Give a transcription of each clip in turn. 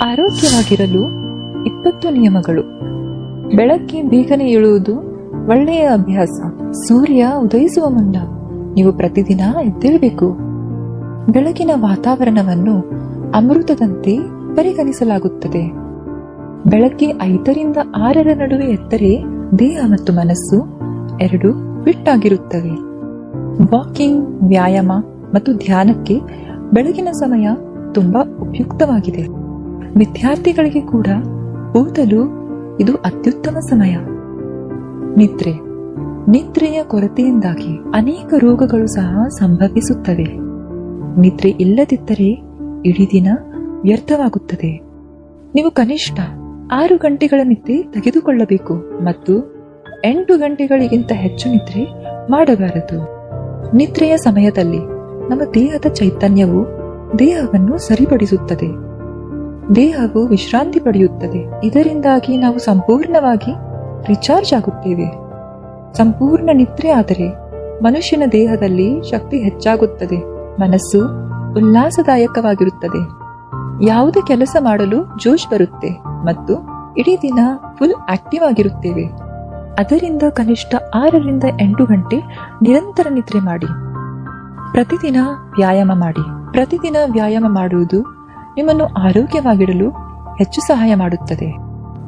ಆರೋಗ್ಯವಾಗಿರಲು 20 ನಿಯಮಗಳು. ಬೆಳಗ್ಗೆ ಬೇಗನೆ ಏಳುವುದು ಒಳ್ಳೆಯ ಅಭ್ಯಾಸ. ಸೂರ್ಯ ಉದಯಿಸುವ ಮುನ್ನ ನೀವು ಪ್ರತಿದಿನ ಎದ್ದೇಳಬೇಕು. ಬೆಳಗಿನ ವಾತಾವರಣವನ್ನು ಅಮೃತದಂತೆ ಪರಿಗಣಿಸಲಾಗುತ್ತದೆ. ಬೆಳಗ್ಗೆ 5 ರಿಂದ 6 ನಡುವೆ ಎದ್ದರೆ ದೇಹ ಮತ್ತು ಮನಸ್ಸು ಎರಡು ಫಿಟ್ ಆಗಿರುತ್ತವೆ. ವಾಕಿಂಗ್, ವ್ಯಾಯಾಮ ಮತ್ತು ಧ್ಯಾನಕ್ಕೆ ಬೆಳಗಿನ ಸಮಯ ತುಂಬಾ ಉಪಯುಕ್ತವಾಗಿದೆ. ವಿದ್ಯಾರ್ಥಿಗಳಿಗೆ ಕೂಡ ಓದಲು ಇದು ಅತ್ಯುತ್ತಮ ಸಮಯ. ನಿದ್ರೆಯ ಕೊರತೆಯಿಂದಾಗಿ ಅನೇಕ ರೋಗಗಳು ಸಹ ಸಂಭವಿಸುತ್ತವೆ. ನಿದ್ರೆ ಇಲ್ಲದಿದ್ದರೆ ಇಡೀ ದಿನ ವ್ಯರ್ಥವಾಗುತ್ತದೆ. ನೀವು ಕನಿಷ್ಠ 6 ಗಂಟೆಗಳ ನಿದ್ರೆ ತೆಗೆದುಕೊಳ್ಳಬೇಕು ಮತ್ತು 8 ಗಂಟೆಗಳಿಗಿಂತ ಹೆಚ್ಚು ನಿದ್ರೆ ಮಾಡಬಾರದು. ನಿದ್ರೆಯ ಸಮಯದಲ್ಲಿ ನಮ್ಮ ದೇಹದ ಚೈತನ್ಯವು ದೇಹವನ್ನು ಸರಿಪಡಿಸುತ್ತದೆ. ದೇಹವು ವಿಶ್ರಾಂತಿ ಪಡೆಯುತ್ತದೆ. ಇದರಿಂದಾಗಿ ನಾವು ಸಂಪೂರ್ಣವಾಗಿ ರಿಚಾರ್ಜ್ ಆಗುತ್ತೇವೆ. ಸಂಪೂರ್ಣ ನಿದ್ರೆ ಆದರೆ ಮನುಷ್ಯನ ದೇಹದಲ್ಲಿ ಶಕ್ತಿ ಹೆಚ್ಚಾಗುತ್ತದೆ. ಮನಸ್ಸು ಉಲ್ಲಾಸದಾಯಕವಾಗಿರುತ್ತದೆ. ಯಾವುದೇ ಕೆಲಸ ಮಾಡಲು ಜೋಶ್ ಬರುತ್ತೆ ಮತ್ತು ಇಡೀ ದಿನ ಫುಲ್ ಆಕ್ಟಿವ್ ಆಗಿರುತ್ತೇವೆ. ಅದರಿಂದ ಕನಿಷ್ಠ 6 ರಿಂದ 8 ಗಂಟೆ ನಿರಂತರ ನಿದ್ರೆ ಮಾಡಿ. ಪ್ರತಿದಿನ ವ್ಯಾಯಾಮ ಮಾಡುವುದು ನಿಮ್ಮನ್ನು ಆರೋಗ್ಯವಾಗಿಡಲು ಹೆಚ್ಚು ಸಹಾಯ ಮಾಡುತ್ತದೆ.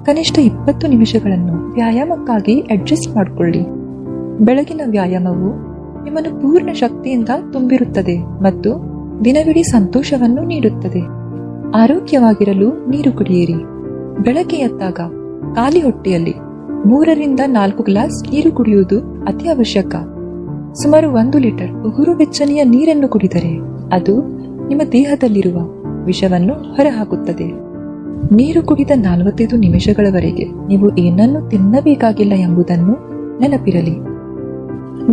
ಕನಿಷ್ಠ 20 ನಿಮಿಷಗಳನ್ನು ವ್ಯಾಯಾಮಕ್ಕಾಗಿ ಅಡ್ಜಸ್ಟ್ ಮಾಡಿಕೊಳ್ಳಿ. ಬೆಳಗಿನ ವ್ಯಾಯಾಮವು ನಿಮ್ಮನ್ನು ಪೂರ್ಣ ಶಕ್ತಿಯಿಂದ ತುಂಬಿರುತ್ತದೆ ಮತ್ತು ದಿನವಿಡೀ ಸಂತೋಷವನ್ನು ನೀಡುತ್ತದೆ. ಆರೋಗ್ಯವಾಗಿರಲು ನೀರು ಕುಡಿಯಿರಿ. ಬೆಳಗ್ಗೆ ಎದ್ದಾಗ ಖಾಲಿ ಹೊಟ್ಟೆಯಲ್ಲಿ 3 ರಿಂದ 4 ಗ್ಲಾಸ್ ನೀರು ಕುಡಿಯುವುದು ಅತಿ ಅವಶ್ಯಕ. ಸುಮಾರು 1 ಲೀಟರ್ ಉಗುರು ಬೆಚ್ಚನೆಯ ನೀರನ್ನು ಕುಡಿದರೆ ಅದು ನಿಮ್ಮ ದೇಹದಲ್ಲಿರುವ ವಿಷವನ್ನು ಹೊರಹಾಕುತ್ತದೆ. ನೀರು ಕುಡಿದ 45 ನಿಮಿಷಗಳವರೆಗೆ ನೀವು ಏನನ್ನು ತಿನ್ನಬೇಕಾಗಿಲ್ಲ ಎಂಬುದನ್ನು ನೆನಪಿರಲಿ.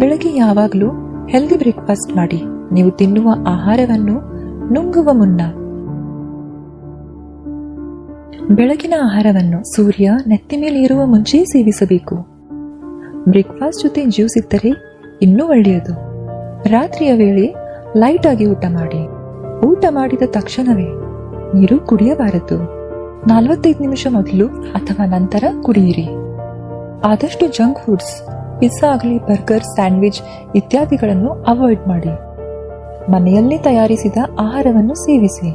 ಬೆಳಗ್ಗೆ ಯಾವಾಗಲೂ ಹೆಲ್ದಿ ಬ್ರೇಕ್ಫಾಸ್ಟ್ ಮಾಡಿ. ನೀವು ತಿನ್ನುವ ಆಹಾರವನ್ನು ನುಂಗುವ ಮುನ್ನ ಬೆಳಗಿನ ಆಹಾರವನ್ನು ಸೂರ್ಯ ನೆತ್ತಿ ಮೇಲೆ ಇರುವ ಮುಂಚೆ ಸೇವಿಸಬೇಕು. ಬ್ರೇಕ್ಫಾಸ್ಟ್ ಜೊತೆ ಜ್ಯೂಸ್ ಇದ್ದರೆ ಇನ್ನೂ ಒಳ್ಳೆಯದು. ರಾತ್ರಿಯ ವೇಳೆ ಲೈಟ್ ಆಗಿ ಊಟ ಮಾಡಿ. ಊಟ ಮಾಡಿದ ತಕ್ಷಣವೇ ನೀರು ಕುಡಿಯಬಾರದು. 45 ನಿಮಿಷ ಮೊದಲು ಅಥವಾ ನಂತರ ಕುಡಿಯಿರಿ. ಆದಷ್ಟು ಜಂಕ್ ಫುಡ್ಸ್, ಪಿಜ್ಜಾ ಆಗಲಿ, ಬರ್ಗರ್, ಸ್ಯಾಂಡ್ವಿಚ್ ಇತ್ಯಾದಿಗಳನ್ನು ಅವಾಯ್ಡ್ ಮಾಡಿ. ಮನೆಯಲ್ಲಿ ತಯಾರಿಸಿದ ಆಹಾರವನ್ನು ಸೇವಿಸಿ.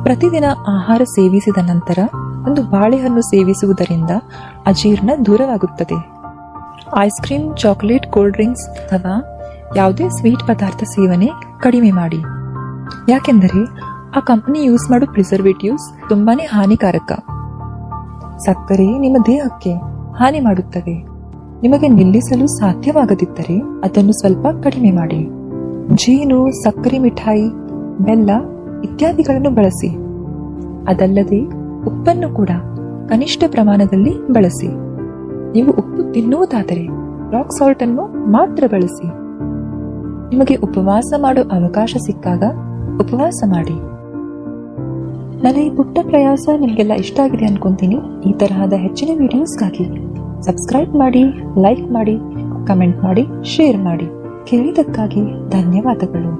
ಪ್ರತಿದಿನ ಆಹಾರ ಸೇವಿಸಿದ ನಂತರ ಒಂದು ಬಾಳೆಹಣ್ಣು ಸೇವಿಸುವುದರಿಂದ ಅಜೀರ್ಣ ದೂರವಾಗುತ್ತದೆ. Ice cream, chocolate, cold drinks ಅಥವಾ ಯಾವುದೇ ಸ್ವೀಟ್ ಪದಾರ್ಥ ಸೇವನೆ ಕಡಿಮೆ ಮಾಡಿ. ಯಾಕೆಂದರೆ ಆ ಕಂಪನಿ ಯೂಸ್ ಮಾಡೋ ಪ್ರಿಸರ್ವೇಟಿವ್ಸ್ ತುಂಬಾನೇ ಹಾನಿಕಾರಕ. ಸಕ್ಕರೆ ನಿಮ್ಮ ದೇಹಕ್ಕೆ ಹಾನಿ ಮಾಡುತ್ತದೆ. ನಿಮಗೆ ನಿಲ್ಲಿಸಲು ಸಾಧ್ಯವಾಗದಿದ್ದರೆ ಅದನ್ನು ಸ್ವಲ್ಪ ಕಡಿಮೆ ಮಾಡಿ. ಜೇನು, ಸಕ್ಕರೆ ಮಿಠಾಯಿ, ಬೆಲ್ಲ ಇತ್ಯಾದಿಗಳನ್ನು ಬಳಸಿ. ಅದಲ್ಲದೆ ಉಪ್ಪನ್ನು ಕೂಡ ಕನಿಷ್ಠ ಪ್ರಮಾಣದಲ್ಲಿ ಬಳಸಿ. ನೀವು ಉಪ್ಪು ತಿನ್ನುವುದಾದರೆ ರಾಕ್ ಸಾಲ್ಟ್ ಅನ್ನು ಮಾತ್ರ ಬಳಸಿ. ನಿಮಗೆ ಉಪವಾಸ ಮಾಡೋ ಅವಕಾಶ ಸಿಕ್ಕಾಗ ಉಪವಾಸ ಮಾಡಿ. ನನ್ನ ಈ ಪುಟ್ಟ ಪ್ರಯಾಸ ನಿಮಗೆಲ್ಲ ಇಷ್ಟ ಆಗಿದೆ ಅನ್ಕೊಂತೀನಿ. ಈ ತರಹದ ಹೆಚ್ಚಿನ ವಿಡಿಯೋಸ್ಗಾಗಿ ಸಬ್ಸ್ಕ್ರೈಬ್ ಮಾಡಿ, ಲೈಕ್ ಮಾಡಿ, ಕಮೆಂಟ್ ಮಾಡಿ, ಶೇರ್ ಮಾಡಿ. ಕೇಳಿದಕ್ಕಾಗಿ ಧನ್ಯವಾದಗಳು.